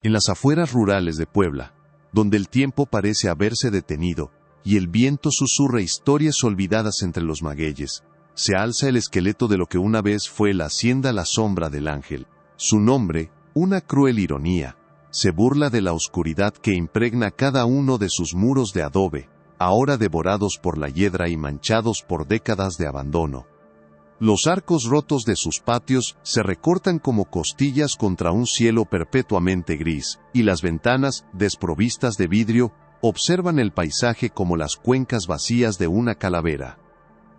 En las afueras rurales de Puebla, donde el tiempo parece haberse detenido, y el viento susurra historias olvidadas entre los magueyes, se alza el esqueleto de lo que una vez fue la hacienda La Sombra del Ángel. Su nombre, una cruel ironía, se burla de la oscuridad que impregna cada uno de sus muros de adobe, ahora devorados por la hiedra y manchados por décadas de abandono. Los arcos rotos de sus patios se recortan como costillas contra un cielo perpetuamente gris, y las ventanas, desprovistas de vidrio, observan el paisaje como las cuencas vacías de una calavera.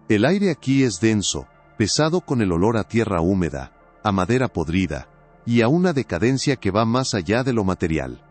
El aire aquí es denso, pesado con el olor a tierra húmeda, a madera podrida, y a una decadencia que va más allá de lo material.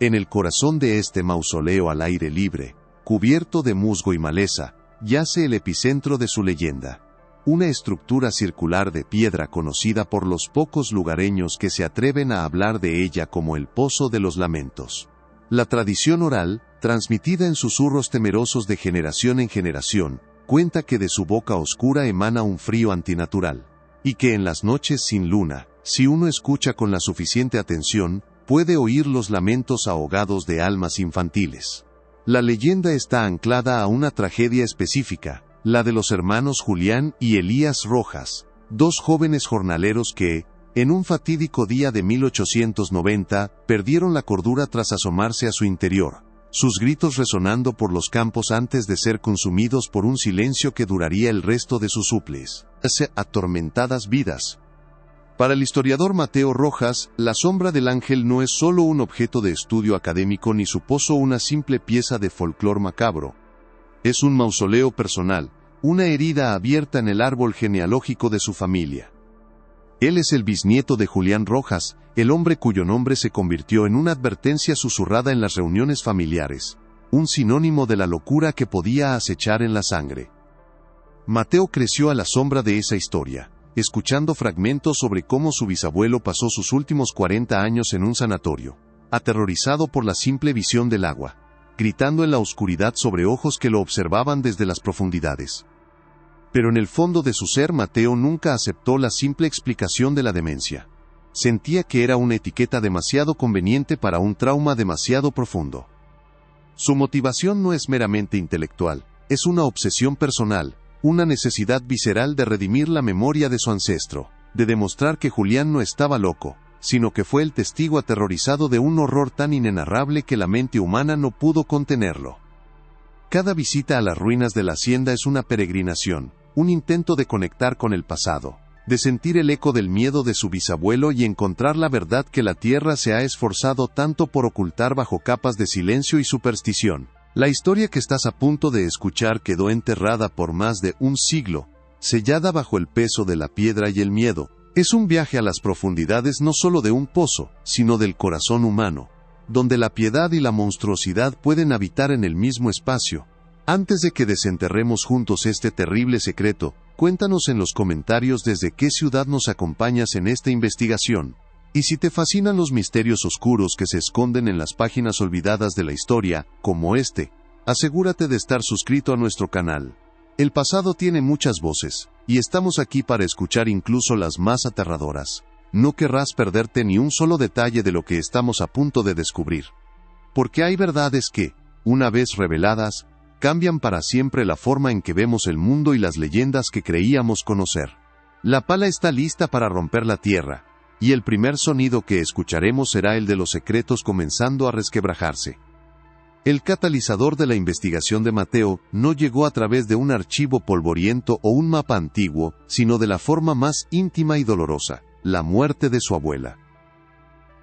En el corazón de este mausoleo al aire libre, cubierto de musgo y maleza, yace el epicentro de su leyenda. Una estructura circular de piedra conocida por los pocos lugareños que se atreven a hablar de ella como el Pozo de los Lamentos. La tradición oral, transmitida en susurros temerosos de generación en generación, cuenta que de su boca oscura emana un frío antinatural, y que en las noches sin luna, si uno escucha con la suficiente atención, puede oír los lamentos ahogados de almas infantiles. La leyenda está anclada a una tragedia específica, la de los hermanos Julián y Elías Rojas, dos jóvenes jornaleros que, en un fatídico día de 1890, perdieron la cordura tras asomarse a su interior, sus gritos resonando por los campos antes de ser consumidos por un silencio que duraría el resto de sus suples, atormentadas vidas. Para el historiador Mateo Rojas, La Sombra del Ángel no es solo un objeto de estudio académico ni su pozo una simple pieza de folclor macabro. Es un mausoleo personal, una herida abierta en el árbol genealógico de su familia. Él es el bisnieto de Julián Rojas, el hombre cuyo nombre se convirtió en una advertencia susurrada en las reuniones familiares, un sinónimo de la locura que podía acechar en la sangre. Mateo creció a la sombra de esa historia, escuchando fragmentos sobre cómo su bisabuelo pasó sus últimos 40 años en un sanatorio, aterrorizado por la simple visión del agua, gritando en la oscuridad sobre ojos que lo observaban desde las profundidades. Pero en el fondo de su ser Mateo nunca aceptó la simple explicación de la demencia. Sentía que era una etiqueta demasiado conveniente para un trauma demasiado profundo. Su motivación no es meramente intelectual, es una obsesión personal, una necesidad visceral de redimir la memoria de su ancestro, de demostrar que Julián no estaba loco, sino que fue el testigo aterrorizado de un horror tan inenarrable que la mente humana no pudo contenerlo. Cada visita a las ruinas de la hacienda es una peregrinación, un intento de conectar con el pasado, de sentir el eco del miedo de su bisabuelo y encontrar la verdad que la tierra se ha esforzado tanto por ocultar bajo capas de silencio y superstición. La historia que estás a punto de escuchar quedó enterrada por más de un siglo, sellada bajo el peso de la piedra y el miedo. Es un viaje a las profundidades no solo de un pozo, sino del corazón humano, donde la piedad y la monstruosidad pueden habitar en el mismo espacio. Antes de que desenterremos juntos este terrible secreto, cuéntanos en los comentarios desde qué ciudad nos acompañas en esta investigación. Y si te fascinan los misterios oscuros que se esconden en las páginas olvidadas de la historia, como este, asegúrate de estar suscrito a nuestro canal. El pasado tiene muchas voces, y estamos aquí para escuchar incluso las más aterradoras. No querrás perderte ni un solo detalle de lo que estamos a punto de descubrir. Porque hay verdades que, una vez reveladas, cambian para siempre la forma en que vemos el mundo y las leyendas que creíamos conocer. La pala está lista para romper la tierra, y el primer sonido que escucharemos será el de los secretos comenzando a resquebrajarse. El catalizador de la investigación de Mateo no llegó a través de un archivo polvoriento o un mapa antiguo, sino de la forma más íntima y dolorosa, la muerte de su abuela.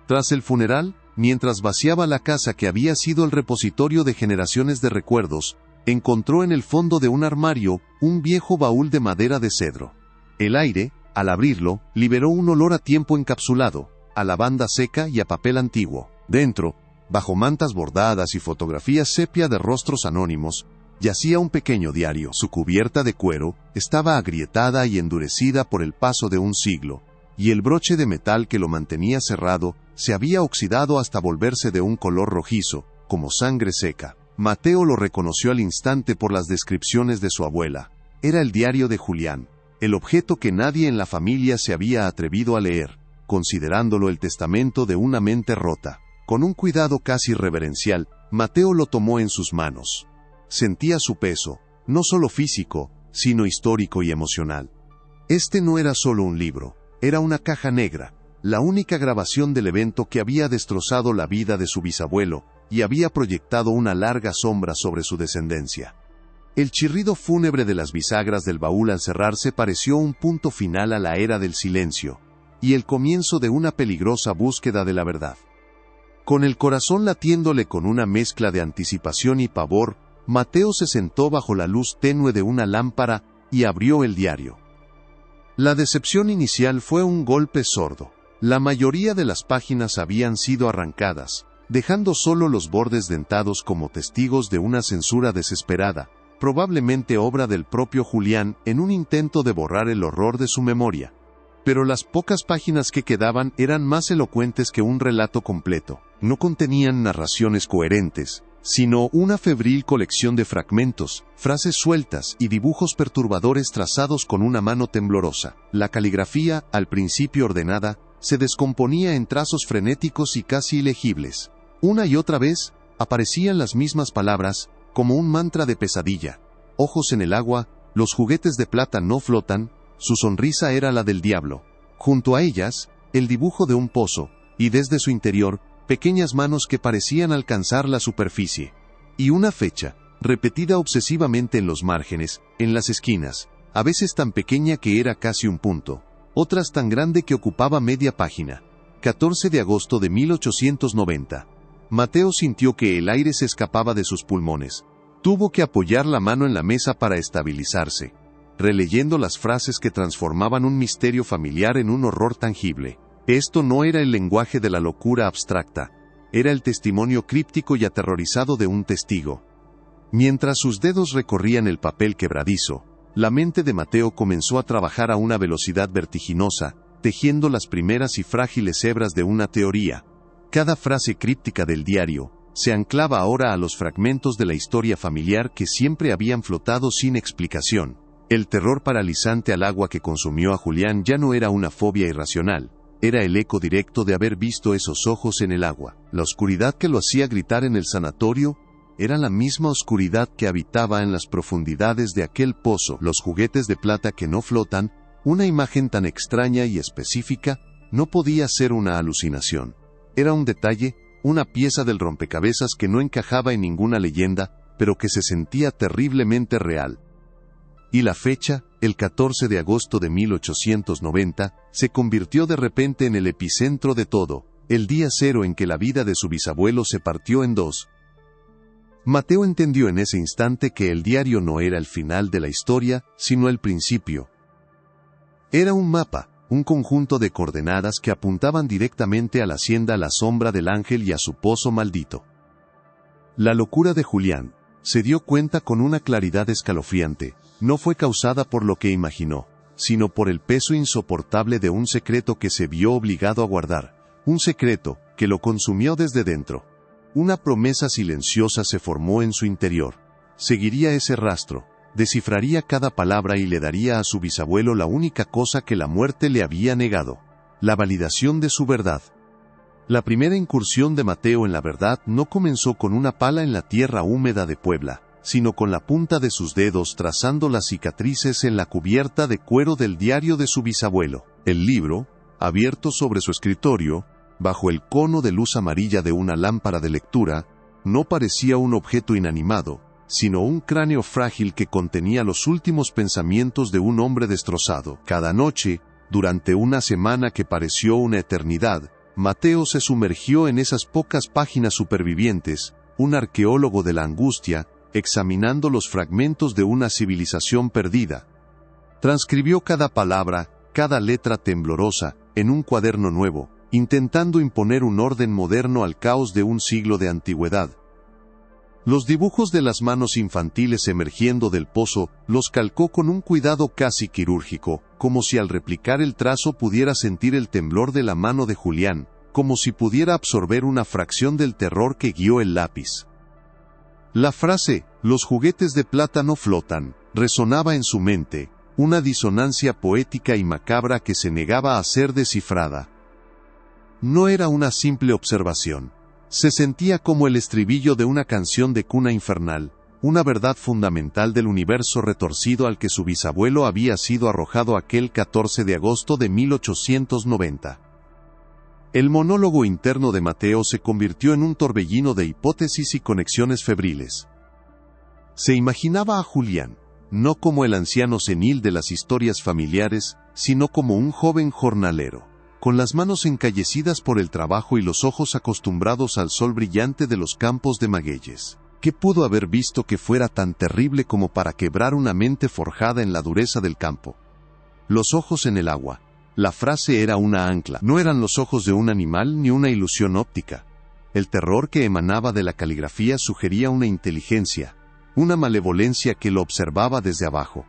Tras el funeral, mientras vaciaba la casa que había sido el repositorio de generaciones de recuerdos, encontró en el fondo de un armario un viejo baúl de madera de cedro. El aire, al abrirlo, liberó un olor a tiempo encapsulado, a lavanda seca y a papel antiguo. Dentro, bajo mantas bordadas y fotografías sepia de rostros anónimos, yacía un pequeño diario. Su cubierta de cuero estaba agrietada y endurecida por el paso de un siglo, y el broche de metal que lo mantenía cerrado se había oxidado hasta volverse de un color rojizo, como sangre seca. Mateo lo reconoció al instante por las descripciones de su abuela. Era el diario de Julián, el objeto que nadie en la familia se había atrevido a leer, considerándolo el testamento de una mente rota. Con un cuidado casi reverencial, Mateo lo tomó en sus manos. Sentía su peso, no solo físico, sino histórico y emocional. Este no era solo un libro, era una caja negra, la única grabación del evento que había destrozado la vida de su bisabuelo, y había proyectado una larga sombra sobre su descendencia. El chirrido fúnebre de las bisagras del baúl al cerrarse pareció un punto final a la era del silencio, y el comienzo de una peligrosa búsqueda de la verdad. Con el corazón latiéndole con una mezcla de anticipación y pavor, Mateo se sentó bajo la luz tenue de una lámpara y abrió el diario. La decepción inicial fue un golpe sordo. La mayoría de las páginas habían sido arrancadas, dejando solo los bordes dentados como testigos de una censura desesperada, probablemente obra del propio Julián en un intento de borrar el horror de su memoria. Pero las pocas páginas que quedaban eran más elocuentes que un relato completo. No contenían narraciones coherentes, sino una febril colección de fragmentos, frases sueltas y dibujos perturbadores trazados con una mano temblorosa. La caligrafía, al principio ordenada, se descomponía en trazos frenéticos y casi ilegibles. Una y otra vez, aparecían las mismas palabras, como un mantra de pesadilla. Ojos en el agua, los juguetes de plata no flotan, su sonrisa era la del diablo. Junto a ellas, el dibujo de un pozo, y desde su interior, pequeñas manos que parecían alcanzar la superficie. Y una fecha, repetida obsesivamente en los márgenes, en las esquinas, a veces tan pequeña que era casi un punto, otras tan grande que ocupaba media página. 14 de agosto de 1890. Mateo sintió que el aire se escapaba de sus pulmones. Tuvo que apoyar la mano en la mesa para estabilizarse, releyendo las frases que transformaban un misterio familiar en un horror tangible. Esto no era el lenguaje de la locura abstracta, era el testimonio críptico y aterrorizado de un testigo. Mientras sus dedos recorrían el papel quebradizo, la mente de Mateo comenzó a trabajar a una velocidad vertiginosa, tejiendo las primeras y frágiles hebras de una teoría. Cada frase críptica del diario se anclaba ahora a los fragmentos de la historia familiar que siempre habían flotado sin explicación. El terror paralizante al agua que consumió a Julián ya no era una fobia irracional, era el eco directo de haber visto esos ojos en el agua. La oscuridad que lo hacía gritar en el sanatorio era la misma oscuridad que habitaba en las profundidades de aquel pozo. Los juguetes de plata que no flotan, una imagen tan extraña y específica, no podía ser una alucinación. Era un detalle, una pieza del rompecabezas que no encajaba en ninguna leyenda, pero que se sentía terriblemente real. Y la fecha, el 14 de agosto de 1890, se convirtió de repente en el epicentro de todo, el día cero en que la vida de su bisabuelo se partió en dos. Mateo entendió en ese instante que el diario no era el final de la historia, sino el principio. Era un mapa, un conjunto de coordenadas que apuntaban directamente a la hacienda La Sombra del Ángel y a su pozo maldito. La locura de Julián, se dio cuenta con una claridad escalofriante, no fue causada por lo que imaginó, sino por el peso insoportable de un secreto que se vio obligado a guardar, un secreto que lo consumió desde dentro. Una promesa silenciosa se formó en su interior. Seguiría ese rastro, descifraría cada palabra y le daría a su bisabuelo la única cosa que la muerte le había negado, la validación de su verdad. La primera incursión de Mateo en la verdad no comenzó con una pala en la tierra húmeda de Puebla, sino con la punta de sus dedos trazando las cicatrices en la cubierta de cuero del diario de su bisabuelo. El libro, abierto sobre su escritorio, bajo el cono de luz amarilla de una lámpara de lectura, no parecía un objeto inanimado, sino un cráneo frágil que contenía los últimos pensamientos de un hombre destrozado. Cada noche, durante una semana que pareció una eternidad, Mateo se sumergió en esas pocas páginas supervivientes, un arqueólogo de la angustia, examinando los fragmentos de una civilización perdida. Transcribió cada palabra, cada letra temblorosa, en un cuaderno nuevo, intentando imponer un orden moderno al caos de un siglo de antigüedad. Los dibujos de las manos infantiles emergiendo del pozo los calcó con un cuidado casi quirúrgico, como si al replicar el trazo pudiera sentir el temblor de la mano de Julián, como si pudiera absorber una fracción del terror que guió el lápiz. La frase, "los juguetes de plata no flotan", resonaba en su mente, una disonancia poética y macabra que se negaba a ser descifrada. No era una simple observación, Se sentía como el estribillo de una canción de cuna infernal, una verdad fundamental del universo retorcido al que su bisabuelo había sido arrojado aquel 14 de agosto de 1890. El monólogo interno de Mateo se convirtió en un torbellino de hipótesis y conexiones febriles. Se imaginaba a Julián, no como el anciano senil de las historias familiares, sino como un joven jornalero, con las manos encallecidas por el trabajo y los ojos acostumbrados al sol brillante de los campos de magueyes. ¿Qué pudo haber visto que fuera tan terrible como para quebrar una mente forjada en la dureza del campo? Los ojos en el agua. La frase era una ancla. No eran los ojos de un animal ni una ilusión óptica. El terror que emanaba de la caligrafía sugería una inteligencia, una malevolencia que lo observaba desde abajo.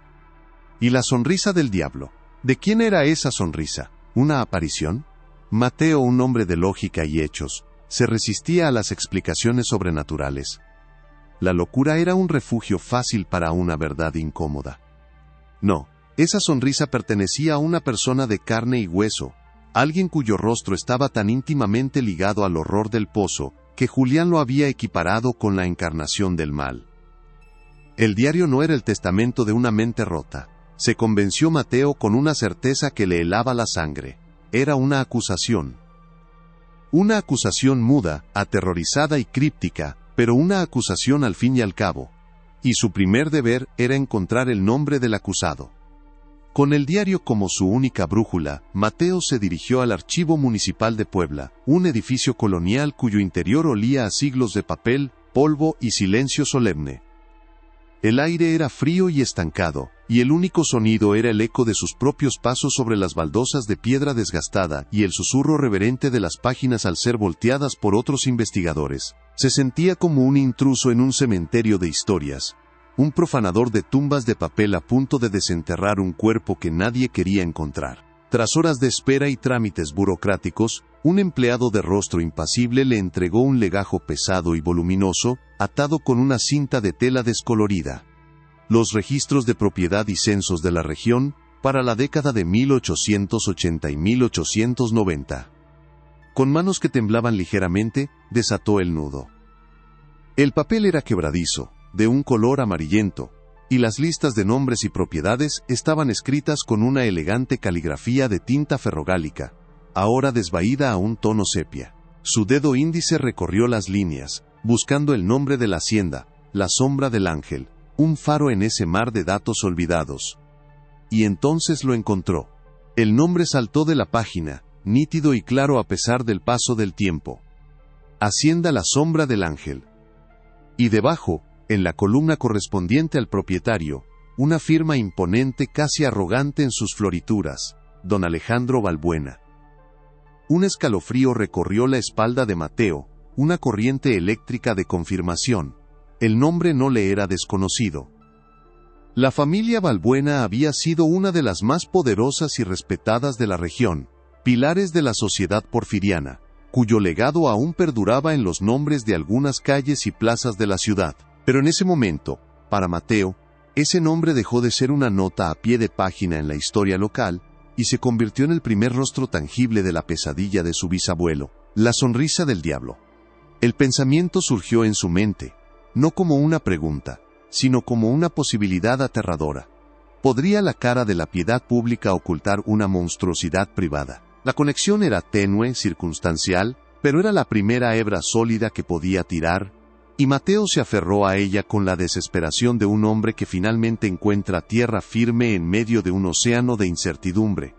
Y la sonrisa del diablo. ¿De quién era esa sonrisa? ¿Una aparición? Mateo, un hombre de lógica y hechos, se resistía a las explicaciones sobrenaturales. La locura era un refugio fácil para una verdad incómoda. No, esa sonrisa pertenecía a una persona de carne y hueso, alguien cuyo rostro estaba tan íntimamente ligado al horror del pozo, que Julián lo había equiparado con la encarnación del mal. El diario no era el testamento de una mente rota, se convenció Mateo con una certeza que le helaba la sangre. Era una acusación. Una acusación muda, aterrorizada y críptica, pero una acusación al fin y al cabo. Y su primer deber era encontrar el nombre del acusado. Con el diario como su única brújula, Mateo se dirigió al Archivo Municipal de Puebla, un edificio colonial cuyo interior olía a siglos de papel, polvo y silencio solemne. El aire era frío y estancado, y el único sonido era el eco de sus propios pasos sobre las baldosas de piedra desgastada y el susurro reverente de las páginas al ser volteadas por otros investigadores. Se sentía como un intruso en un cementerio de historias, un profanador de tumbas de papel a punto de desenterrar un cuerpo que nadie quería encontrar. Tras horas de espera y trámites burocráticos, un empleado de rostro impasible le entregó un legajo pesado y voluminoso, atado con una cinta de tela descolorida. Los registros de propiedad y censos de la región, para la década de 1880 y 1890. Con manos que temblaban ligeramente, desató el nudo. El papel era quebradizo, de un color amarillento, y las listas de nombres y propiedades estaban escritas con una elegante caligrafía de tinta ferrogálica, ahora desvaída a un tono sepia. Su dedo índice recorrió las líneas, buscando el nombre de la hacienda, la sombra del ángel, un faro en ese mar de datos olvidados. Y entonces lo encontró. El nombre saltó de la página, nítido y claro a pesar del paso del tiempo. Hacienda La Sombra del Ángel. Y debajo, en la columna correspondiente al propietario, una firma imponente casi arrogante en sus florituras, don Alejandro Balbuena. Un escalofrío recorrió la espalda de Mateo, una corriente eléctrica de confirmación. El nombre no le era desconocido. La familia Balbuena había sido una de las más poderosas y respetadas de la región, pilares de la sociedad porfiriana, cuyo legado aún perduraba en los nombres de algunas calles y plazas de la ciudad. Pero en ese momento, para Mateo, ese nombre dejó de ser una nota a pie de página en la historia local, y se convirtió en el primer rostro tangible de la pesadilla de su bisabuelo, la sonrisa del diablo. El pensamiento surgió en su mente, no como una pregunta, sino como una posibilidad aterradora. ¿Podría la cara de la piedad pública ocultar una monstruosidad privada? La conexión era tenue, circunstancial, pero era la primera hebra sólida que podía tirar, y Mateo se aferró a ella con la desesperación de un hombre que finalmente encuentra tierra firme en medio de un océano de incertidumbre.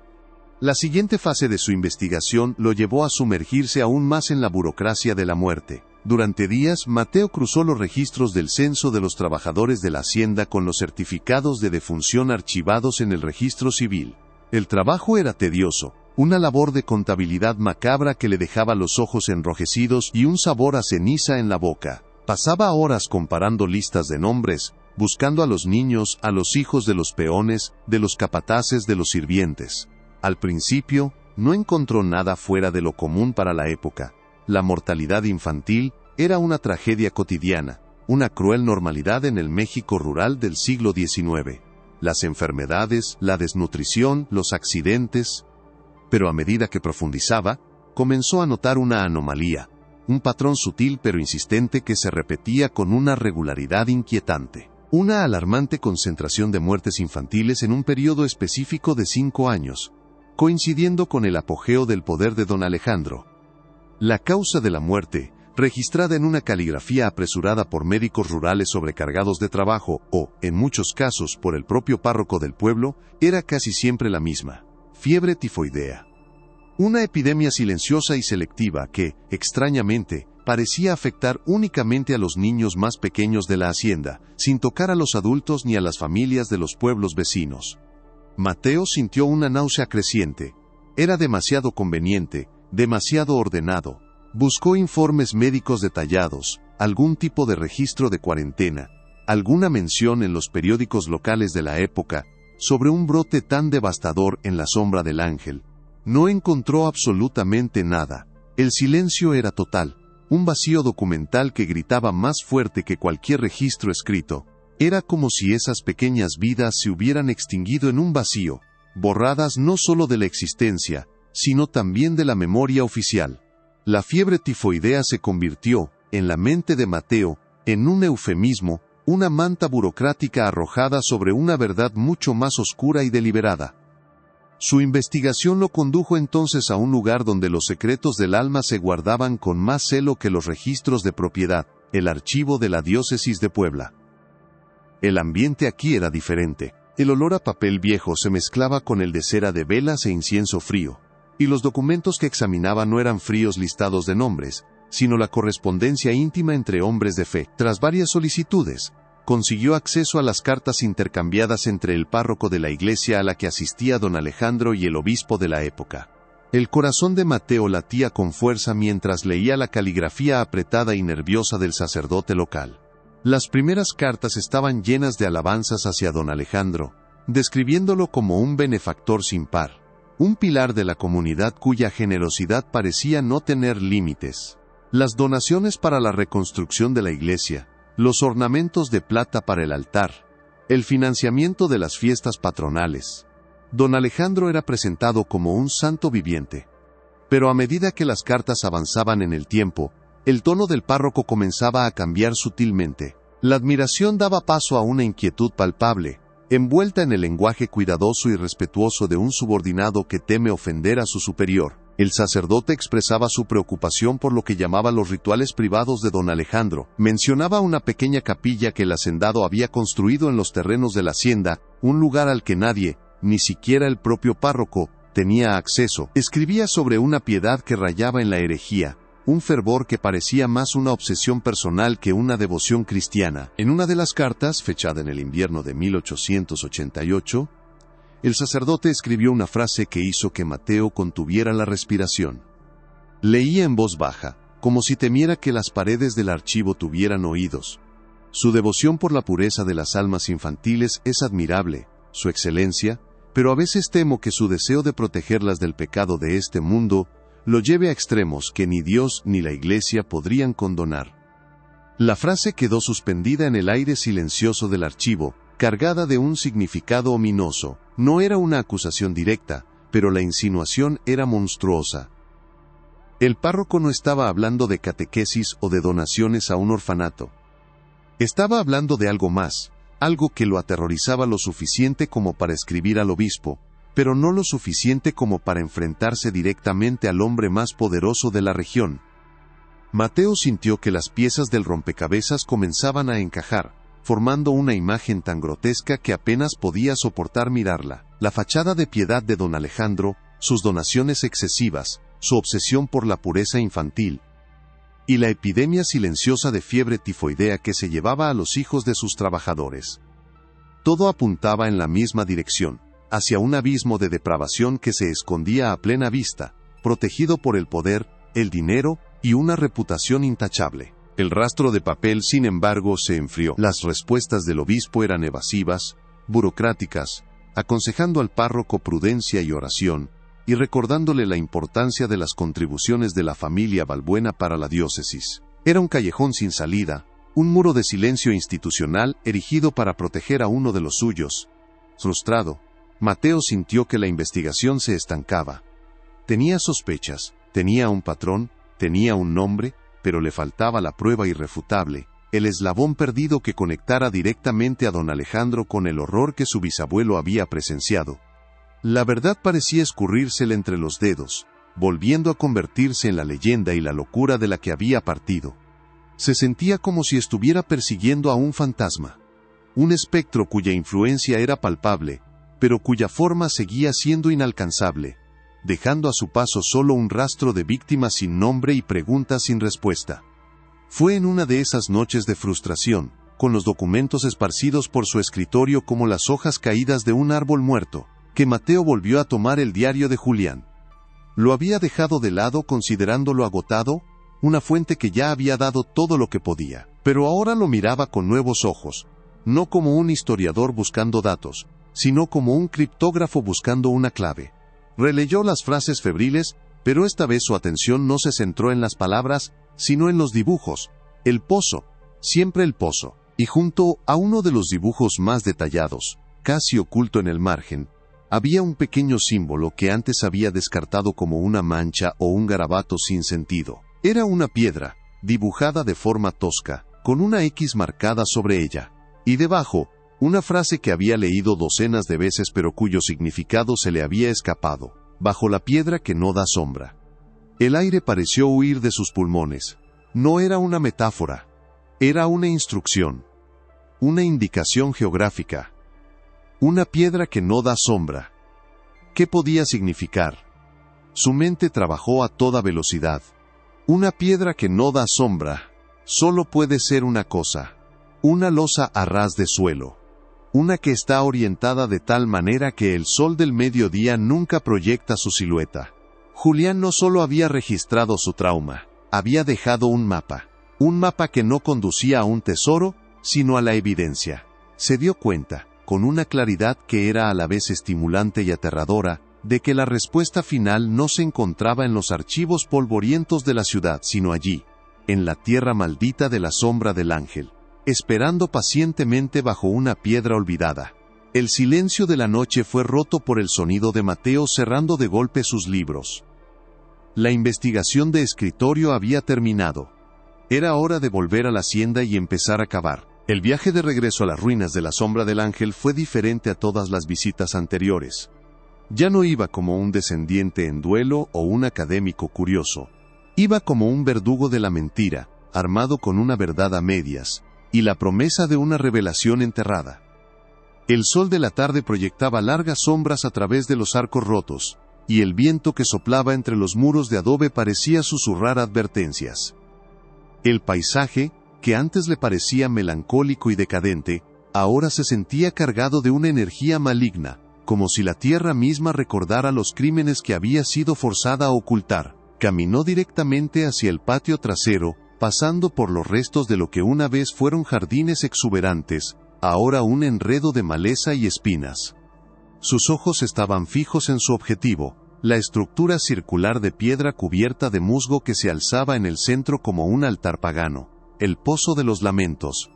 La siguiente fase de su investigación lo llevó a sumergirse aún más en la burocracia de la muerte. Durante días, Mateo cruzó los registros del censo de los trabajadores de la hacienda con los certificados de defunción archivados en el registro civil. El trabajo era tedioso, una labor de contabilidad macabra que le dejaba los ojos enrojecidos y un sabor a ceniza en la boca. Pasaba horas comparando listas de nombres, buscando a los niños, a los hijos de los peones, de los capataces, de los sirvientes. Al principio, no encontró nada fuera de lo común para la época. La mortalidad infantil era una tragedia cotidiana, una cruel normalidad en el México rural del siglo XIX. Las enfermedades, la desnutrición, los accidentes. Pero a medida que profundizaba, comenzó a notar una anomalía. un patrón sutil pero insistente que se repetía con una regularidad inquietante. Una alarmante concentración de muertes infantiles en un periodo específico de 5 años, coincidiendo con el apogeo del poder de don Alejandro. La causa de la muerte, registrada en una caligrafía apresurada por médicos rurales sobrecargados de trabajo o, en muchos casos, por el propio párroco del pueblo, era casi siempre la misma: fiebre tifoidea. Una epidemia silenciosa y selectiva que, extrañamente, parecía afectar únicamente a los niños más pequeños de la hacienda, sin tocar a los adultos ni a las familias de los pueblos vecinos. Mateo sintió una náusea creciente. Era demasiado conveniente, demasiado ordenado. Buscó informes médicos detallados, algún tipo de registro de cuarentena, alguna mención en los periódicos locales de la época, sobre un brote tan devastador en la sombra del Ángel. No encontró absolutamente nada. El silencio era total. Un vacío documental que gritaba más fuerte que cualquier registro escrito. Era como si esas pequeñas vidas se hubieran extinguido en un vacío, borradas no solo de la existencia, sino también de la memoria oficial. La fiebre tifoidea se convirtió, en la mente de Mateo, en un eufemismo, una manta burocrática arrojada sobre una verdad mucho más oscura y deliberada. Su investigación lo condujo entonces a un lugar donde los secretos del alma se guardaban con más celo que los registros de propiedad, el archivo de la diócesis de Puebla. El ambiente aquí era diferente. El olor a papel viejo se mezclaba con el de cera de velas e incienso frío, y los documentos que examinaba no eran fríos listados de nombres, sino la correspondencia íntima entre hombres de fe. Tras varias solicitudes, consiguió acceso a las cartas intercambiadas entre el párroco de la iglesia a la que asistía don Alejandro y el obispo de la época. El corazón de Mateo latía con fuerza mientras leía la caligrafía apretada y nerviosa del sacerdote local. Las primeras cartas estaban llenas de alabanzas hacia don Alejandro, describiéndolo como un benefactor sin par, un pilar de la comunidad cuya generosidad parecía no tener límites. Las donaciones para la reconstrucción de la iglesia, los ornamentos de plata para el altar, el financiamiento de las fiestas patronales. Don Alejandro era presentado como un santo viviente. Pero a medida que las cartas avanzaban en el tiempo, el tono del párroco comenzaba a cambiar sutilmente. La admiración daba paso a una inquietud palpable, envuelta en el lenguaje cuidadoso y respetuoso de un subordinado que teme ofender a su superior. El sacerdote expresaba su preocupación por lo que llamaba los rituales privados de don Alejandro. Mencionaba una pequeña capilla que el hacendado había construido en los terrenos de la hacienda, un lugar al que nadie, ni siquiera el propio párroco, tenía acceso. Escribía sobre una piedad que rayaba en la herejía, un fervor que parecía más una obsesión personal que una devoción cristiana. En una de las cartas, fechada en el invierno de 1888, el sacerdote escribió una frase que hizo que Mateo contuviera la respiración. Leía en voz baja, como si temiera que las paredes del archivo tuvieran oídos. Su devoción por la pureza de las almas infantiles es admirable, su excelencia, pero a veces temo que su deseo de protegerlas del pecado de este mundo lo lleve a extremos que ni Dios ni la Iglesia podrían condonar. La frase quedó suspendida en el aire silencioso del archivo, cargada de un significado ominoso. No era una acusación directa, pero la insinuación era monstruosa. El párroco no estaba hablando de catequesis o de donaciones a un orfanato. Estaba hablando de algo más, algo que lo aterrorizaba lo suficiente como para escribir al obispo, pero no lo suficiente como para enfrentarse directamente al hombre más poderoso de la región. Mateo sintió que las piezas del rompecabezas comenzaban a encajar, formando una imagen tan grotesca que apenas podía soportar mirarla. La fachada de piedad de don Alejandro, sus donaciones excesivas, su obsesión por la pureza infantil, y la epidemia silenciosa de fiebre tifoidea que se llevaba a los hijos de sus trabajadores. Todo apuntaba en la misma dirección, hacia un abismo de depravación que se escondía a plena vista, protegido por el poder, el dinero y una reputación intachable. El rastro de papel, sin embargo, se enfrió. Las respuestas del obispo eran evasivas, burocráticas, aconsejando al párroco prudencia y oración, y recordándole la importancia de las contribuciones de la familia Balbuena para la diócesis. Era un callejón sin salida, un muro de silencio institucional erigido para proteger a uno de los suyos. Frustrado, Mateo sintió que la investigación se estancaba. Tenía sospechas, tenía un patrón, tenía un nombre, pero le faltaba la prueba irrefutable, el eslabón perdido que conectara directamente a don Alejandro con el horror que su bisabuelo había presenciado. La verdad parecía escurrírsele entre los dedos, volviendo a convertirse en la leyenda y la locura de la que había partido. Se sentía como si estuviera persiguiendo a un fantasma. Un espectro cuya influencia era palpable, pero cuya forma seguía siendo inalcanzable, dejando a su paso solo un rastro de víctimas sin nombre y preguntas sin respuesta. Fue en una de esas noches de frustración, con los documentos esparcidos por su escritorio como las hojas caídas de un árbol muerto, que Mateo volvió a tomar el diario de Julián. Lo había dejado de lado considerándolo agotado, una fuente que ya había dado todo lo que podía, pero ahora lo miraba con nuevos ojos, no como un historiador buscando datos, sino como un criptógrafo buscando una clave. Releyó las frases febriles, pero esta vez su atención no se centró en las palabras, sino en los dibujos. El pozo, siempre el pozo, y junto a uno de los dibujos más detallados, casi oculto en el margen, había un pequeño símbolo que antes había descartado como una mancha o un garabato sin sentido. Era una piedra, dibujada de forma tosca, con una X marcada sobre ella, y debajo, una frase que había leído docenas de veces pero cuyo significado se le había escapado: bajo la piedra que no da sombra. El aire pareció huir de sus pulmones. No era una metáfora, era una instrucción, una indicación geográfica. Una piedra que no da sombra. ¿Qué podía significar? Su mente trabajó a toda velocidad. Una piedra que no da sombra, solo puede ser una cosa: una losa a ras de suelo. Una que está orientada de tal manera que el sol del mediodía nunca proyecta su silueta. Julián no solo había registrado su trauma, había dejado un mapa que no conducía a un tesoro, sino a la evidencia. Se dio cuenta, con una claridad que era a la vez estimulante y aterradora, de que la respuesta final no se encontraba en los archivos polvorientos de la ciudad, sino allí, en la tierra maldita de la sombra del ángel, esperando pacientemente bajo una piedra olvidada. El silencio de la noche fue roto por el sonido de Mateo cerrando de golpe sus libros. La investigación de escritorio había terminado. Era hora de volver a la hacienda y empezar a cavar. El viaje de regreso a las ruinas de la sombra del ángel fue diferente a todas las visitas anteriores. Ya no iba como un descendiente en duelo o un académico curioso. Iba como un verdugo de la mentira, armado con una verdad a medias, y la promesa de una revelación enterrada. El sol de la tarde proyectaba largas sombras a través de los arcos rotos, y el viento que soplaba entre los muros de adobe parecía susurrar advertencias. El paisaje, que antes le parecía melancólico y decadente, ahora se sentía cargado de una energía maligna, como si la tierra misma recordara los crímenes que había sido forzada a ocultar. Caminó directamente hacia el patio trasero, pasando por los restos de lo que una vez fueron jardines exuberantes, ahora un enredo de maleza y espinas. Sus ojos estaban fijos en su objetivo, la estructura circular de piedra cubierta de musgo que se alzaba en el centro como un altar pagano, el pozo de los lamentos.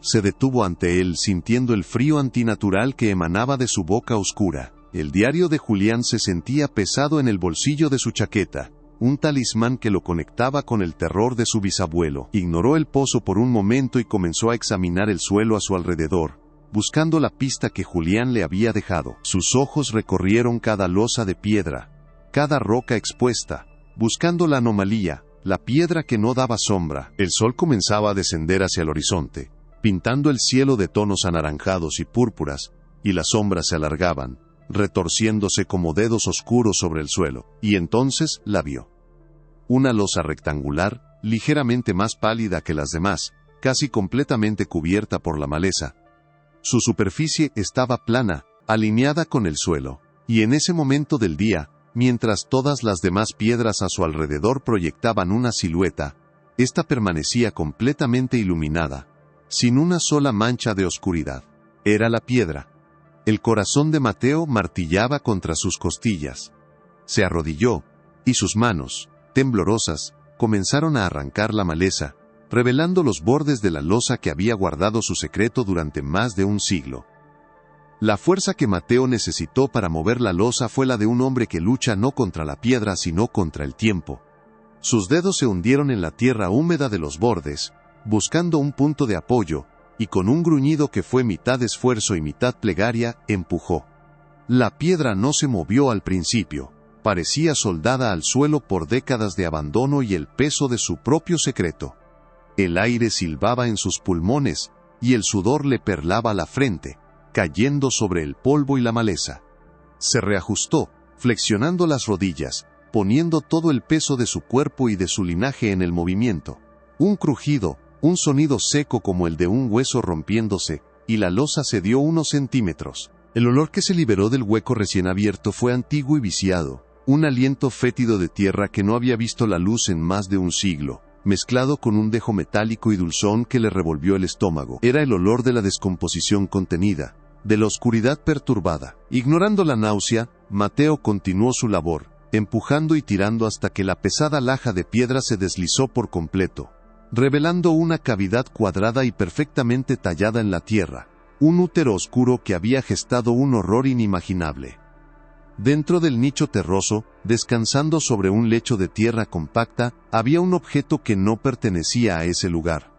Se detuvo ante él sintiendo el frío antinatural que emanaba de su boca oscura. El diario de Julián se sentía pesado en el bolsillo de su chaqueta, un talismán que lo conectaba con el terror de su bisabuelo. Ignoró el pozo por un momento y comenzó a examinar el suelo a su alrededor, buscando la pista que Julián le había dejado. Sus ojos recorrieron cada losa de piedra, cada roca expuesta, buscando la anomalía, la piedra que no daba sombra. El sol comenzaba a descender hacia el horizonte, pintando el cielo de tonos anaranjados y púrpuras, y las sombras se alargaban, retorciéndose como dedos oscuros sobre el suelo, y entonces la vio. Una losa rectangular, ligeramente más pálida que las demás, casi completamente cubierta por la maleza. Su superficie estaba plana, alineada con el suelo, y en ese momento del día, mientras todas las demás piedras a su alrededor proyectaban una silueta, esta permanecía completamente iluminada, sin una sola mancha de oscuridad. Era la piedra. El corazón de Mateo martillaba contra sus costillas. Se arrodilló, y sus manos, temblorosas, comenzaron a arrancar la maleza, revelando los bordes de la losa que había guardado su secreto durante más de un siglo. La fuerza que Mateo necesitó para mover la losa fue la de un hombre que lucha no contra la piedra sino contra el tiempo. Sus dedos se hundieron en la tierra húmeda de los bordes, buscando un punto de apoyo, y con un gruñido que fue mitad esfuerzo y mitad plegaria, empujó. La piedra no se movió al principio, parecía soldada al suelo por décadas de abandono y el peso de su propio secreto. El aire silbaba en sus pulmones, y el sudor le perlaba la frente, cayendo sobre el polvo y la maleza. Se reajustó, flexionando las rodillas, poniendo todo el peso de su cuerpo y de su linaje en el movimiento. Un crujido, un sonido seco como el de un hueso rompiéndose, y la losa cedió unos centímetros. El olor que se liberó del hueco recién abierto fue antiguo y viciado, un aliento fétido de tierra que no había visto la luz en más de un siglo, mezclado con un dejo metálico y dulzón que le revolvió el estómago. Era el olor de la descomposición contenida, de la oscuridad perturbada. Ignorando la náusea, Mateo continuó su labor, empujando y tirando hasta que la pesada laja de piedra se deslizó por completo, revelando una cavidad cuadrada y perfectamente tallada en la tierra, un útero oscuro que había gestado un horror inimaginable. Dentro del nicho terroso, descansando sobre un lecho de tierra compacta, había un objeto que no pertenecía a ese lugar.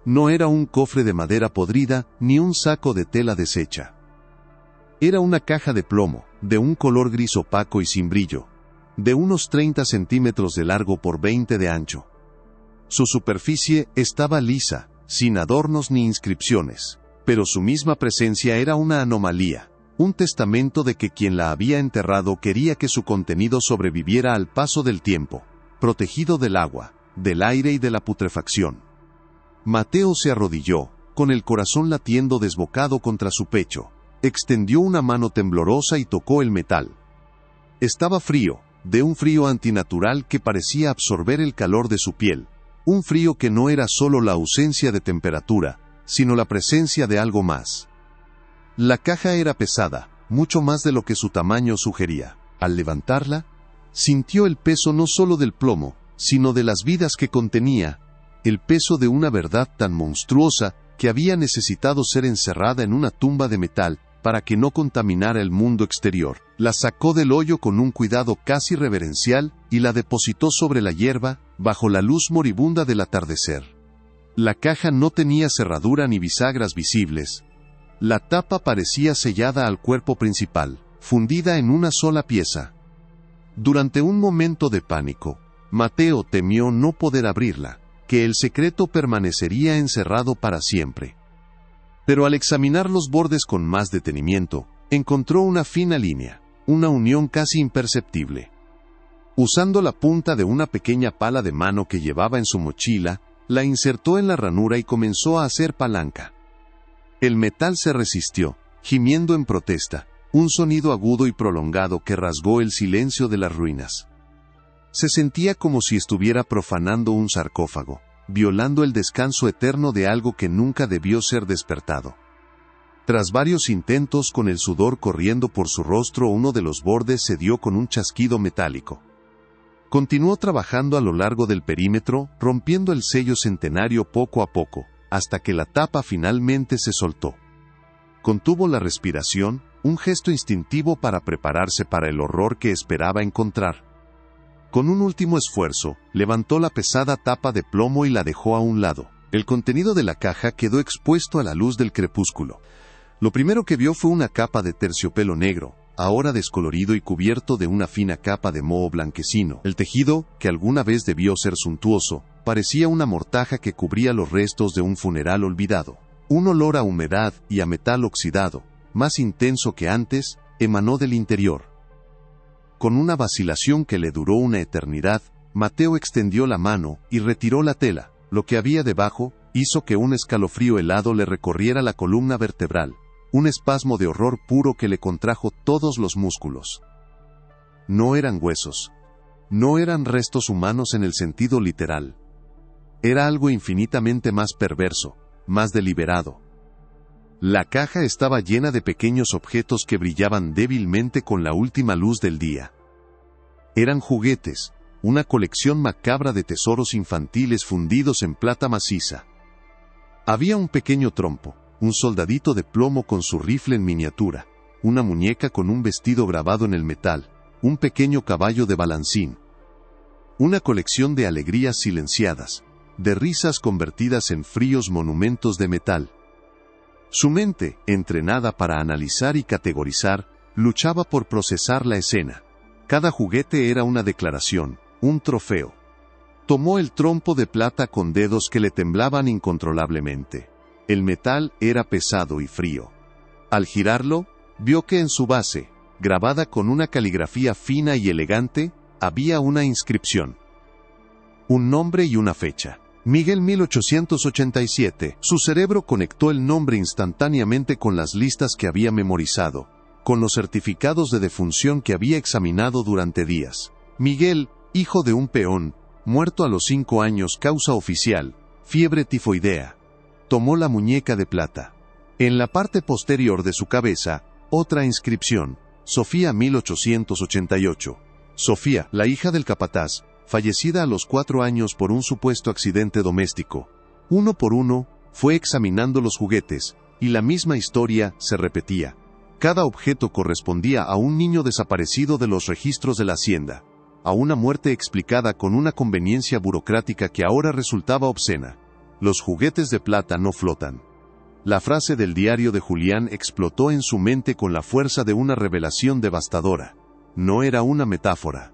No era un cofre de madera podrida, ni un saco de tela deshecha. Era una caja de plomo, de un color gris opaco y sin brillo, de unos 30 centímetros de largo por 20 de ancho. Su superficie estaba lisa, sin adornos ni inscripciones, pero su misma presencia era una anomalía, un testamento de que quien la había enterrado quería que su contenido sobreviviera al paso del tiempo, protegido del agua, del aire y de la putrefacción. Mateo se arrodilló, con el corazón latiendo desbocado contra su pecho, extendió una mano temblorosa y tocó el metal. Estaba frío, de un frío antinatural que parecía absorber el calor de su piel, un frío que no era solo la ausencia de temperatura, sino la presencia de algo más. La caja era pesada, mucho más de lo que su tamaño sugería. Al levantarla, sintió el peso no solo del plomo, sino de las vidas que contenía, el peso de una verdad tan monstruosa que había necesitado ser encerrada en una tumba de metal para que no contaminara el mundo exterior. La sacó del hoyo con un cuidado casi reverencial y la depositó sobre la hierba, bajo la luz moribunda del atardecer. La caja no tenía cerradura ni bisagras visibles. La tapa parecía sellada al cuerpo principal, fundida en una sola pieza. Durante un momento de pánico, Mateo temió no poder abrirla, que el secreto permanecería encerrado para siempre. Pero al examinar los bordes con más detenimiento, encontró una fina línea, una unión casi imperceptible. Usando la punta de una pequeña pala de mano que llevaba en su mochila, la insertó en la ranura y comenzó a hacer palanca. El metal se resistió, gimiendo en protesta, un sonido agudo y prolongado que rasgó el silencio de las ruinas. Se sentía como si estuviera profanando un sarcófago, violando el descanso eterno de algo que nunca debió ser despertado. Tras varios intentos con el sudor corriendo por su rostro, uno de los bordes cedió con un chasquido metálico. Continuó trabajando a lo largo del perímetro, rompiendo el sello centenario poco a poco, hasta que la tapa finalmente se soltó. Contuvo la respiración, un gesto instintivo para prepararse para el horror que esperaba encontrar. Con un último esfuerzo, levantó la pesada tapa de plomo y la dejó a un lado. El contenido de la caja quedó expuesto a la luz del crepúsculo. Lo primero que vio fue una capa de terciopelo negro, ahora descolorido y cubierto de una fina capa de moho blanquecino. El tejido, que alguna vez debió ser suntuoso, parecía una mortaja que cubría los restos de un funeral olvidado. Un olor a humedad y a metal oxidado, más intenso que antes, emanó del interior. Con una vacilación que le duró una eternidad, Mateo extendió la mano y retiró la tela. Lo que había debajo hizo que un escalofrío helado le recorriera la columna vertebral, un espasmo de horror puro que le contrajo todos los músculos. No eran huesos. No eran restos humanos en el sentido literal. Era algo infinitamente más perverso, más deliberado. La caja estaba llena de pequeños objetos que brillaban débilmente con la última luz del día. Eran juguetes, una colección macabra de tesoros infantiles fundidos en plata maciza. Había un pequeño trompo, un soldadito de plomo con su rifle en miniatura, una muñeca con un vestido grabado en el metal, un pequeño caballo de balancín. Una colección de alegrías silenciadas, de risas convertidas en fríos monumentos de metal. Su mente, entrenada para analizar y categorizar, luchaba por procesar la escena. Cada juguete era una declaración, un trofeo. Tomó el trompo de plata con dedos que le temblaban incontrolablemente. El metal era pesado y frío. Al girarlo, vio que en su base, grabada con una caligrafía fina y elegante, había una inscripción. Un nombre y una fecha. Miguel 1887. Su cerebro conectó el nombre instantáneamente con las listas que había memorizado, con los certificados de defunción que había examinado durante días. Miguel, hijo de un peón, muerto a los 5 años, causa oficial, fiebre tifoidea. Tomó la muñeca de plata. En la parte posterior de su cabeza, otra inscripción, Sofía 1888. Sofía, la hija del capataz, fallecida a los 4 años por un supuesto accidente doméstico. Uno por uno, fue examinando los juguetes, y la misma historia se repetía. Cada objeto correspondía a un niño desaparecido de los registros de la hacienda, a una muerte explicada con una conveniencia burocrática que ahora resultaba obscena. Los juguetes de plata no flotan. La frase del diario de Julián explotó en su mente con la fuerza de una revelación devastadora. No era una metáfora.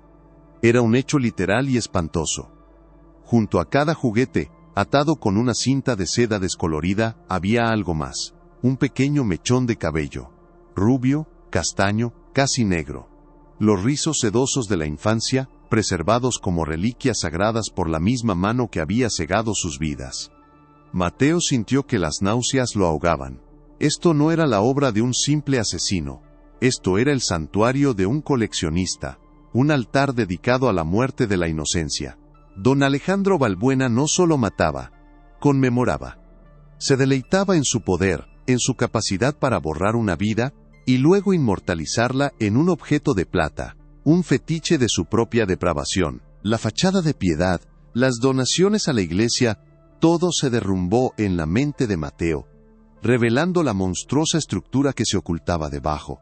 Era un hecho literal y espantoso. Junto a cada juguete, atado con una cinta de seda descolorida, había algo más. Un pequeño mechón de cabello. Rubio, castaño, casi negro. Los rizos sedosos de la infancia, preservados como reliquias sagradas por la misma mano que había cegado sus vidas. Mateo sintió que las náuseas lo ahogaban. Esto no era la obra de un simple asesino. Esto era el santuario de un coleccionista, un altar dedicado a la muerte de la inocencia. Don Alejandro Balbuena no solo mataba, conmemoraba. Se deleitaba en su poder, en su capacidad para borrar una vida, y luego inmortalizarla en un objeto de plata, un fetiche de su propia depravación. La fachada de piedad, las donaciones a la iglesia, todo se derrumbó en la mente de Mateo, revelando la monstruosa estructura que se ocultaba debajo.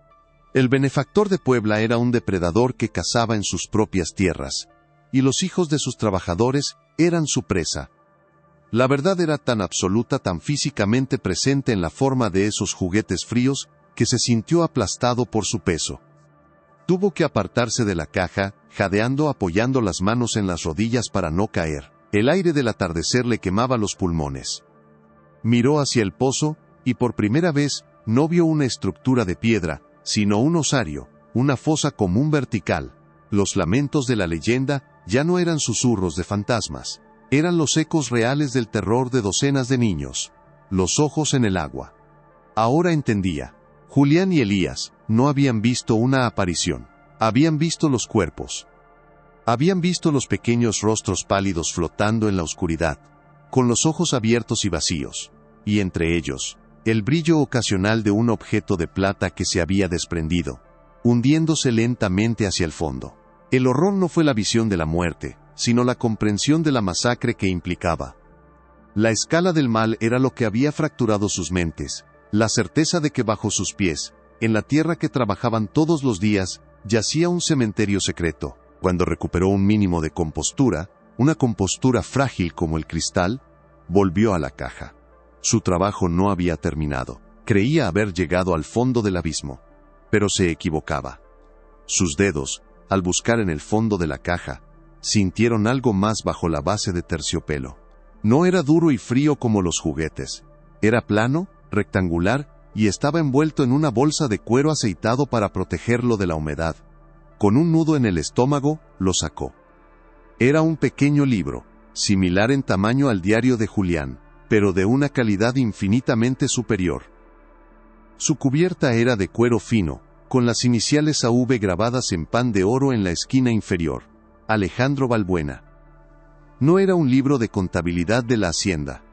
El benefactor de Puebla era un depredador que cazaba en sus propias tierras, y los hijos de sus trabajadores eran su presa. La verdad era tan absoluta, tan físicamente presente en la forma de esos juguetes fríos, que se sintió aplastado por su peso. Tuvo que apartarse de la caja, jadeando, apoyando las manos en las rodillas para no caer. El aire del atardecer le quemaba los pulmones. Miró hacia el pozo, y por primera vez, no vio una estructura de piedra, sino un osario, una fosa común vertical. Los lamentos de la leyenda ya no eran susurros de fantasmas, eran los ecos reales del terror de docenas de niños. Los ojos en el agua. Ahora entendía. Julián y Elías no habían visto una aparición, habían visto los cuerpos. Habían visto los pequeños rostros pálidos flotando en la oscuridad, con los ojos abiertos y vacíos, y entre ellos, el brillo ocasional de un objeto de plata que se había desprendido, hundiéndose lentamente hacia el fondo. El horror no fue la visión de la muerte, sino la comprensión de la masacre que implicaba. La escala del mal era lo que había fracturado sus mentes, la certeza de que bajo sus pies, en la tierra que trabajaban todos los días, yacía un cementerio secreto. Cuando recuperó un mínimo de compostura, una compostura frágil como el cristal, volvió a la caja. Su trabajo no había terminado. Creía haber llegado al fondo del abismo, pero se equivocaba. Sus dedos, al buscar en el fondo de la caja, sintieron algo más bajo la base de terciopelo. No era duro y frío como los juguetes. Era plano, rectangular, y estaba envuelto en una bolsa de cuero aceitado para protegerlo de la humedad. Con un nudo en el estómago, lo sacó. Era un pequeño libro, similar en tamaño al diario de Julián, pero de una calidad infinitamente superior. Su cubierta era de cuero fino, con las iniciales AV grabadas en pan de oro en la esquina inferior. Alejandro Balbuena. No era un libro de contabilidad de la hacienda.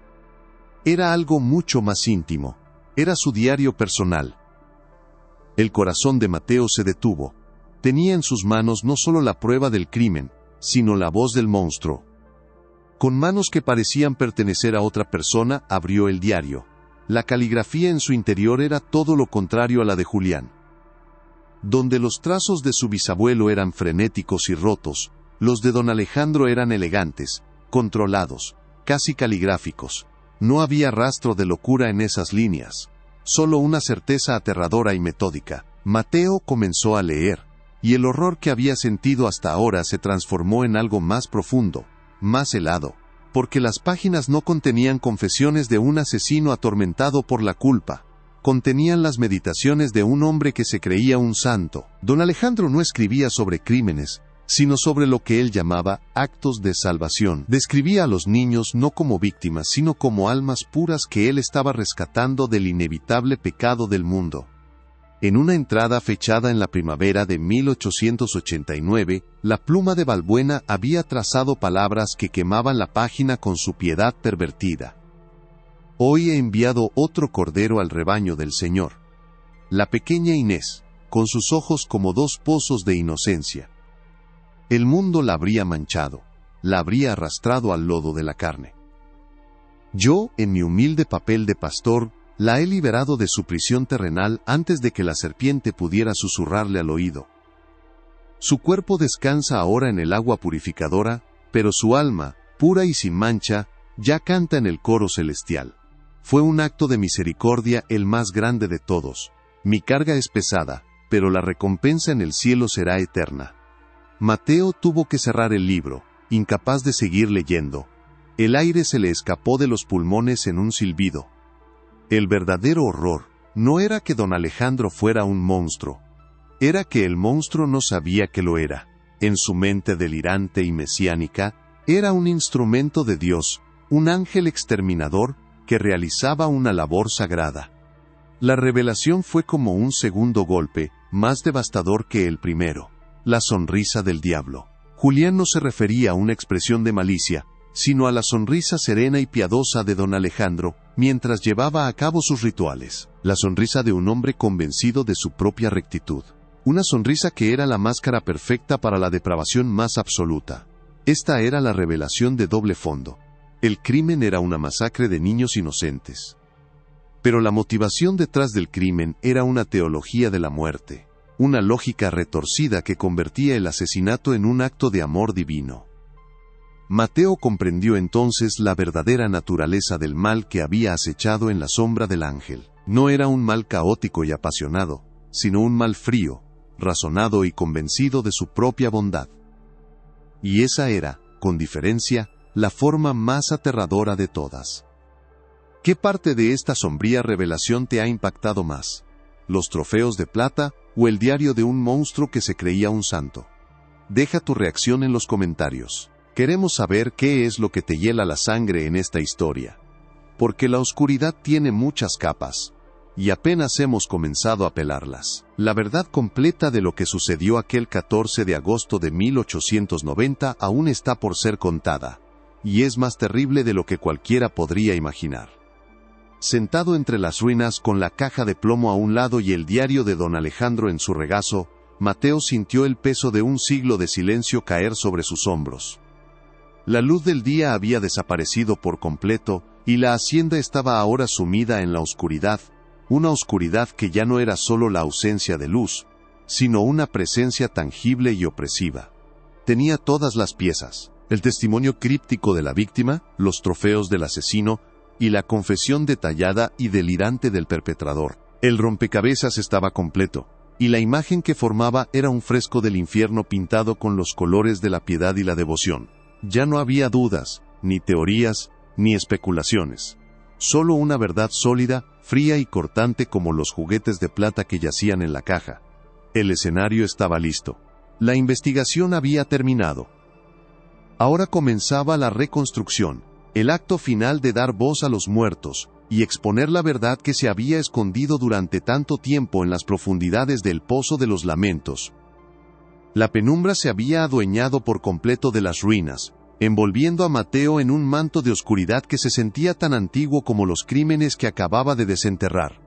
Era algo mucho más íntimo. Era su diario personal. El corazón de Mateo se detuvo. Tenía en sus manos no solo la prueba del crimen, sino la voz del monstruo. Con manos que parecían pertenecer a otra persona, abrió el diario. La caligrafía en su interior era todo lo contrario a la de Julián. Donde los trazos de su bisabuelo eran frenéticos y rotos, Los de don Alejandro eran elegantes, controlados, casi caligráficos. No había rastro de locura en esas líneas, solo una certeza aterradora y metódica. Mateo comenzó a leer, y el horror que había sentido hasta ahora se transformó en algo más profundo, más helado, porque las páginas no contenían confesiones de un asesino atormentado por la culpa. Contenían las meditaciones de un hombre que se creía un santo. Don Alejandro no escribía sobre crímenes, sino sobre lo que él llamaba actos de salvación. Describía a los niños no como víctimas, sino como almas puras que él estaba rescatando del inevitable pecado del mundo. En una entrada fechada en la primavera de 1889, la pluma de Balbuena había trazado palabras que quemaban la página con su piedad pervertida. Hoy he enviado otro cordero al rebaño del Señor. La pequeña Inés, con sus ojos como dos pozos de inocencia. El mundo la habría manchado, la habría arrastrado al lodo de la carne. Yo, en mi humilde papel de pastor, la he liberado de su prisión terrenal antes de que la serpiente pudiera susurrarle al oído. Su cuerpo descansa ahora en el agua purificadora, pero su alma, pura y sin mancha, ya canta en el coro celestial. Fue un acto de misericordia el más grande de todos. Mi carga es pesada, pero la recompensa en el cielo será eterna. Mateo tuvo que cerrar el libro, incapaz de seguir leyendo. El aire se le escapó de los pulmones en un silbido. El verdadero horror no era que don Alejandro fuera un monstruo. Era que el monstruo no sabía que lo era. En su mente delirante y mesiánica, era un instrumento de Dios, un ángel exterminador que realizaba una labor sagrada. La revelación fue como un segundo golpe, más devastador que el primero. La sonrisa del diablo. Julián no se refería a una expresión de malicia, sino a la sonrisa serena y piadosa de don Alejandro, mientras llevaba a cabo sus rituales. La sonrisa de un hombre convencido de su propia rectitud. Una sonrisa que era la máscara perfecta para la depravación más absoluta. Esta era la revelación de doble fondo. El crimen era una masacre de niños inocentes. Pero la motivación detrás del crimen era una teología de la muerte. Una lógica retorcida que convertía el asesinato en un acto de amor divino. Mateo comprendió entonces la verdadera naturaleza del mal que había acechado en la sombra del ángel. No era un mal caótico y apasionado, sino un mal frío, razonado y convencido de su propia bondad. Y esa era, con diferencia, la forma más aterradora de todas. ¿Qué parte de esta sombría revelación te ha impactado más? ¿Los trofeos de plata o el diario de un monstruo que se creía un santo? Deja tu reacción en los comentarios. Queremos saber qué es lo que te hiela la sangre en esta historia. Porque la oscuridad tiene muchas capas, y apenas hemos comenzado a pelarlas. La verdad completa de lo que sucedió aquel 14 de agosto de 1890 aún está por ser contada, y es más terrible de lo que cualquiera podría imaginar. Sentado entre las ruinas con la caja de plomo a un lado y el diario de don Alejandro en su regazo, Mateo sintió el peso de un siglo de silencio caer sobre sus hombros. La luz del día había desaparecido por completo, y la hacienda estaba ahora sumida en la oscuridad, una oscuridad que ya no era solo la ausencia de luz, sino una presencia tangible y opresiva. Tenía todas las piezas, el testimonio críptico de la víctima, los trofeos del asesino, y la confesión detallada y delirante del perpetrador. El rompecabezas estaba completo, y la imagen que formaba era un fresco del infierno pintado con los colores de la piedad y la devoción. Ya no había dudas, ni teorías, ni especulaciones. Solo una verdad sólida, fría y cortante como los juguetes de plata que yacían en la caja. El escenario estaba listo. La investigación había terminado. Ahora comenzaba la reconstrucción, el acto final de dar voz a los muertos, y exponer la verdad que se había escondido durante tanto tiempo en las profundidades del Pozo de los Lamentos. La penumbra se había adueñado por completo de las ruinas, envolviendo a Mateo en un manto de oscuridad que se sentía tan antiguo como los crímenes que acababa de desenterrar.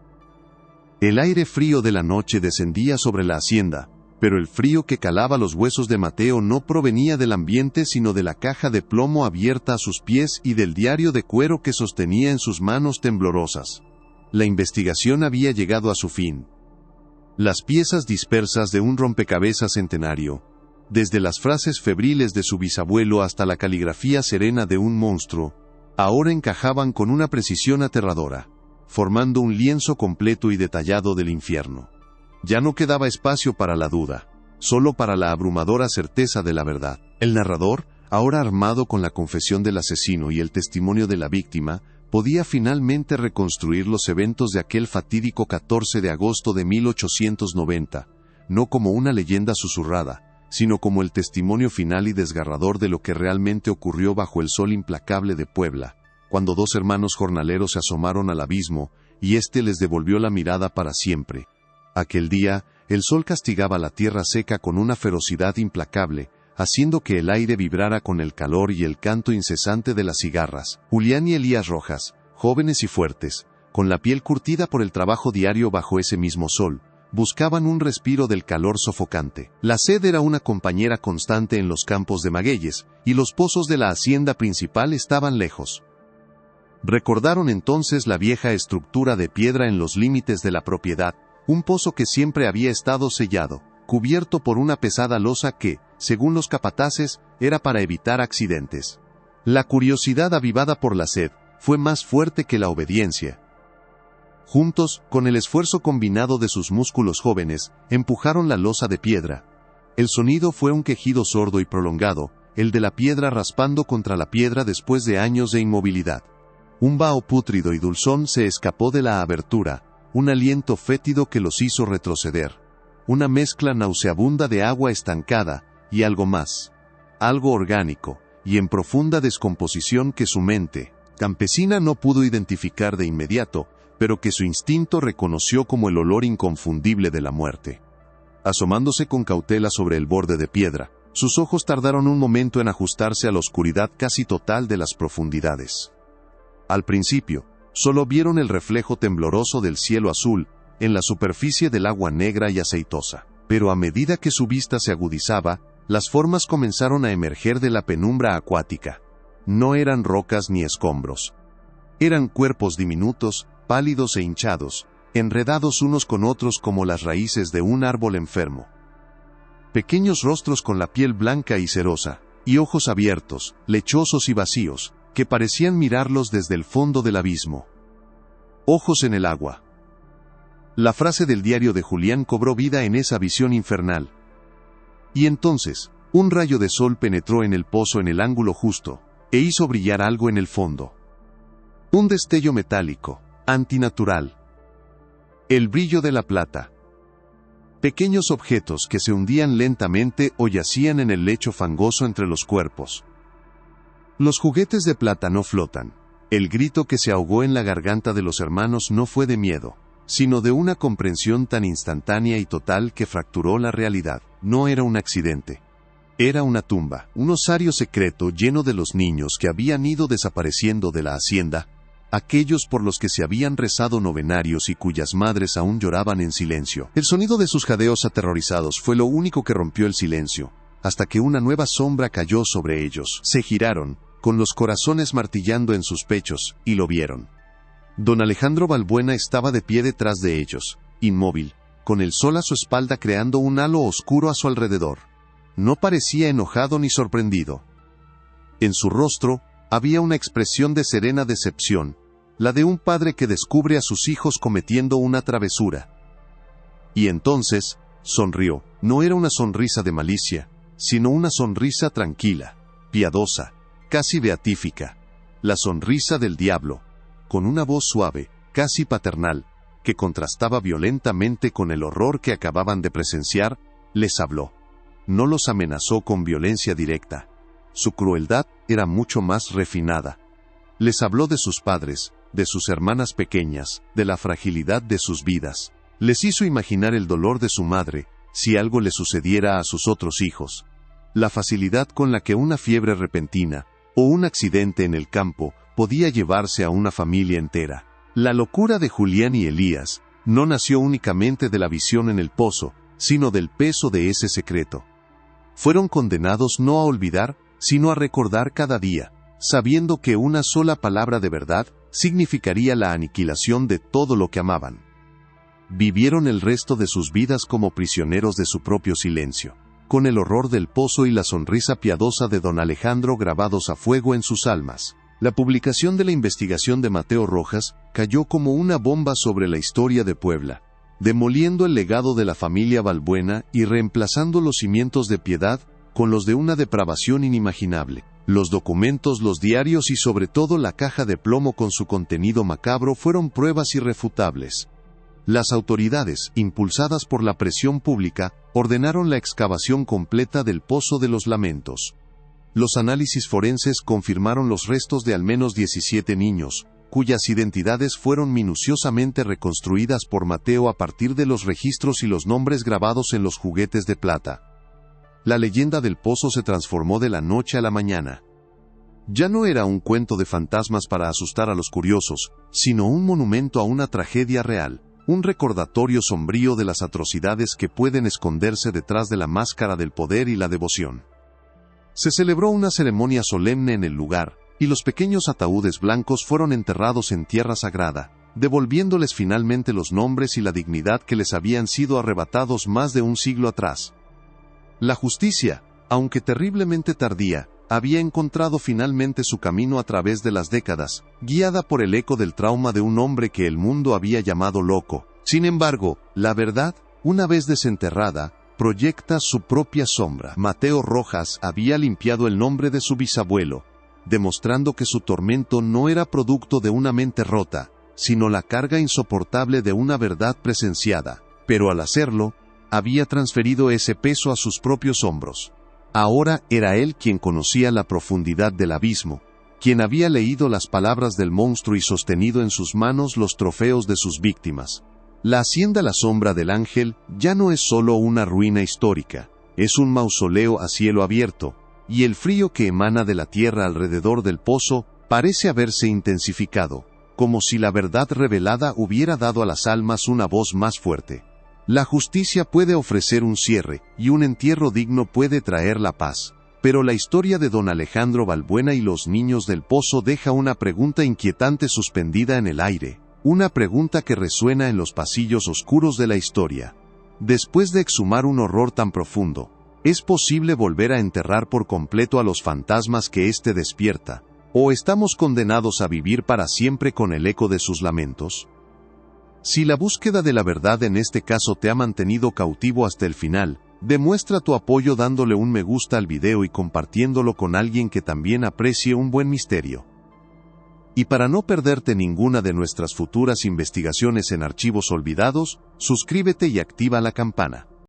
El aire frío de la noche descendía sobre la hacienda, pero el frío que calaba los huesos de Mateo no provenía del ambiente sino de la caja de plomo abierta a sus pies y del diario de cuero que sostenía en sus manos temblorosas. La investigación había llegado a su fin. Las piezas dispersas de un rompecabezas centenario, Desde las frases febriles de su bisabuelo hasta la caligrafía serena de un monstruo, ahora encajaban con una precisión aterradora, formando un lienzo completo y detallado del infierno. Ya no quedaba espacio para la duda, solo para la abrumadora certeza de la verdad. El narrador, ahora armado con la confesión del asesino y el testimonio de la víctima, podía finalmente reconstruir los eventos de aquel fatídico 14 de agosto de 1890, no como una leyenda susurrada, sino como el testimonio final y desgarrador de lo que realmente ocurrió bajo el sol implacable de Puebla, cuando dos hermanos jornaleros se asomaron al abismo, y éste les devolvió la mirada para siempre. Aquel día, el sol castigaba la tierra seca con una ferocidad implacable, haciendo que el aire vibrara con el calor y el canto incesante de las cigarras. Julián y Elías Rojas, jóvenes y fuertes, con la piel curtida por el trabajo diario bajo ese mismo sol, buscaban un respiro del calor sofocante. La sed era una compañera constante en los campos de magueyes, y los pozos de la hacienda principal estaban lejos. Recordaron entonces la vieja estructura de piedra en los límites de la propiedad, un pozo que siempre había estado sellado, cubierto por una pesada losa que, según los capataces, era para evitar accidentes. La curiosidad avivada por la sed fue más fuerte que la obediencia. Juntos, con el esfuerzo combinado de sus músculos jóvenes, empujaron la losa de piedra. El sonido fue un quejido sordo y prolongado, el de la piedra raspando contra la piedra después de años de inmovilidad. Un vaho pútrido y dulzón se escapó de la abertura, un aliento fétido que los hizo retroceder. Una mezcla nauseabunda de agua estancada, y algo más. Algo orgánico, y en profunda descomposición que su mente campesina no pudo identificar de inmediato, pero que su instinto reconoció como el olor inconfundible de la muerte. Asomándose con cautela sobre el borde de piedra, sus ojos tardaron un momento en ajustarse a la oscuridad casi total de las profundidades. Al principio, solo vieron el reflejo tembloroso del cielo azul, en la superficie del agua negra y aceitosa. Pero a medida que su vista se agudizaba, las formas comenzaron a emerger de la penumbra acuática. No eran rocas ni escombros. Eran cuerpos diminutos, pálidos e hinchados, enredados unos con otros como las raíces de un árbol enfermo. Pequeños rostros con la piel blanca y cerosa, y ojos abiertos, lechosos y vacíos, que parecían mirarlos desde el fondo del abismo. Ojos en el agua. La frase del diario de Julián cobró vida en esa visión infernal. Y entonces, un rayo de sol penetró en el pozo en el ángulo justo, e hizo brillar algo en el fondo. Un destello metálico, antinatural. El brillo de la plata. Pequeños objetos que se hundían lentamente o yacían en el lecho fangoso entre los cuerpos. Los juguetes de plata no flotan. El grito que se ahogó en la garganta de los hermanos no fue de miedo, sino de una comprensión tan instantánea y total que fracturó la realidad. No era un accidente. Era una tumba, un osario secreto lleno de los niños que habían ido desapareciendo de la hacienda, aquellos por los que se habían rezado novenarios y cuyas madres aún lloraban en silencio. El sonido de sus jadeos aterrorizados fue lo único que rompió el silencio, hasta que una nueva sombra cayó sobre ellos. Se giraron, con los corazones martillando en sus pechos, y lo vieron. Don Alejandro Balbuena estaba de pie detrás de ellos, inmóvil, con el sol a su espalda creando un halo oscuro a su alrededor. No parecía enojado ni sorprendido. En su rostro había una expresión de serena decepción, la de un padre que descubre a sus hijos cometiendo una travesura. Y entonces, sonrió. No era una sonrisa de malicia, sino una sonrisa tranquila, piadosa, casi beatífica. La sonrisa del diablo, con una voz suave, casi paternal, que contrastaba violentamente con el horror que acababan de presenciar, les habló. No los amenazó con violencia directa. Su crueldad era mucho más refinada. Les habló de sus padres, de sus hermanas pequeñas, de la fragilidad de sus vidas. Les hizo imaginar el dolor de su madre, si algo le sucediera a sus otros hijos. La facilidad con la que una fiebre repentina, o un accidente en el campo, podía llevarse a una familia entera. La locura de Julián y Elías no nació únicamente de la visión en el pozo, sino del peso de ese secreto. Fueron condenados no a olvidar, sino a recordar cada día, sabiendo que una sola palabra de verdad significaría la aniquilación de todo lo que amaban. Vivieron el resto de sus vidas como prisioneros de su propio silencio. con el horror del pozo y la sonrisa piadosa de don Alejandro grabados a fuego en sus almas. La publicación de la investigación de Mateo Rojas cayó como una bomba sobre la historia de Puebla, demoliendo el legado de la familia Balbuena y reemplazando los cimientos de piedad con los de una depravación inimaginable. Los documentos, los diarios y sobre todo la caja de plomo con su contenido macabro fueron pruebas irrefutables. Las autoridades, impulsadas por la presión pública, ordenaron la excavación completa del Pozo de los Lamentos. Los análisis forenses confirmaron los restos de al menos 17 niños, cuyas identidades fueron minuciosamente reconstruidas por Mateo a partir de los registros y los nombres grabados en los juguetes de plata. La leyenda del pozo se transformó de la noche a la mañana. Ya no era un cuento de fantasmas para asustar a los curiosos, sino un monumento a una tragedia real, un recordatorio sombrío de las atrocidades que pueden esconderse detrás de la máscara del poder y la devoción. Se celebró una ceremonia solemne en el lugar, y los pequeños ataúdes blancos fueron enterrados en tierra sagrada, devolviéndoles finalmente los nombres y la dignidad que les habían sido arrebatados más de un siglo atrás. La justicia, aunque terriblemente tardía, había encontrado finalmente su camino a través de las décadas, guiada por el eco del trauma de un hombre que el mundo había llamado loco. Sin embargo, la verdad, una vez desenterrada, proyecta su propia sombra. Mateo Rojas había limpiado el nombre de su bisabuelo, demostrando que su tormento no era producto de una mente rota, sino la carga insoportable de una verdad presenciada, pero al hacerlo, había transferido ese peso a sus propios hombros. Ahora era él quien conocía la profundidad del abismo, quien había leído las palabras del monstruo y sostenido en sus manos los trofeos de sus víctimas. La hacienda La Sombra del Ángel ya no es solo una ruina histórica, es un mausoleo a cielo abierto, y el frío que emana de la tierra alrededor del pozo parece haberse intensificado, como si la verdad revelada hubiera dado a las almas una voz más fuerte. La justicia puede ofrecer un cierre, y un entierro digno puede traer la paz, pero la historia de don Alejandro Balbuena y los niños del pozo deja una pregunta inquietante suspendida en el aire, una pregunta que resuena en los pasillos oscuros de la historia. Después de exhumar un horror tan profundo, ¿es posible volver a enterrar por completo a los fantasmas que éste despierta? ¿O estamos condenados a vivir para siempre con el eco de sus lamentos? Si la búsqueda de la verdad en este caso te ha mantenido cautivo hasta el final, demuestra tu apoyo dándole un me gusta al video y compartiéndolo con alguien que también aprecie un buen misterio. Y para no perderte ninguna de nuestras futuras investigaciones en Archivos Olvidados, suscríbete y activa la campana.